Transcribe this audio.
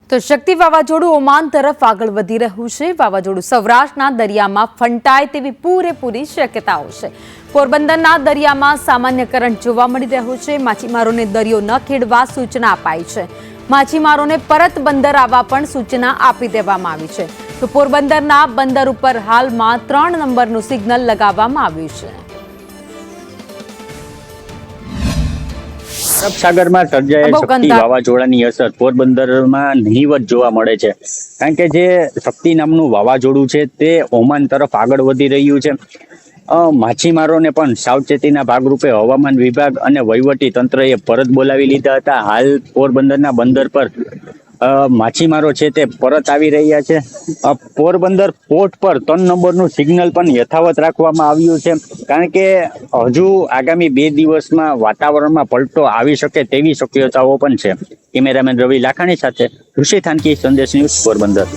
તો શક્તિ વાવાઝોડું ઓમાન તરફ આગળ વધી રહ્યું છે। વાવાઝોડું સૌરાષ્ટ્રના દરિયામાં ફંટાય તેવી પૂરેપૂરી શક્યતાઓ છે। પોરબંદરના દરિયામાં સામાન્ય કરંટ જોવા મળી રહ્યો છે। માછીમારોને દરિયો ન ખેડવા સૂચના અપાઈ છે। માછીમારોને પરત બંદર આવવા પણ સૂચના આપી દેવામાં આવી છે। તો પોરબંદરના બંદર ઉપર હાલમાં 3 નંબરનું સિગ્નલ લગાવવામાં આવ્યું છે। અરબ સાગરમાં સર્જાયેલ શક્તિ વાવાઝોડાની અસર પોરબંદરમાં નહીવત જોવા મળે છે, કારણ કે જે શક્તિ નામનું વાવાઝોડું છે તે ઓમાન તરફ આગળ વધી રહ્યું છે। માછીમારોને પણ સાવચેતીના ભાગરૂપે હવામાન વિભાગ અને વહીવટી તંત્રએ પરત બોલાવી લીધા હતા। હાલ પોરબંદરના બંદર પર માછીમારો છે તે પરત આવી રહ્યા છે। પોરબંદર પોર્ટ પર 3 નંબરનું સિગ્નલ પણ યથાવત રાખવામાં આવ્યું છે, કારણ કે હજુ આગામી 2 દિવસમાં વાતાવરણમાં પલટો આવી શકે તેવી શક્યતાઓ પણ છે। કેમેરામેન રવિ લાખાણી સાથે ઋષિ થાનકી, સંદેશ ન્યૂઝ, પોરબંદર।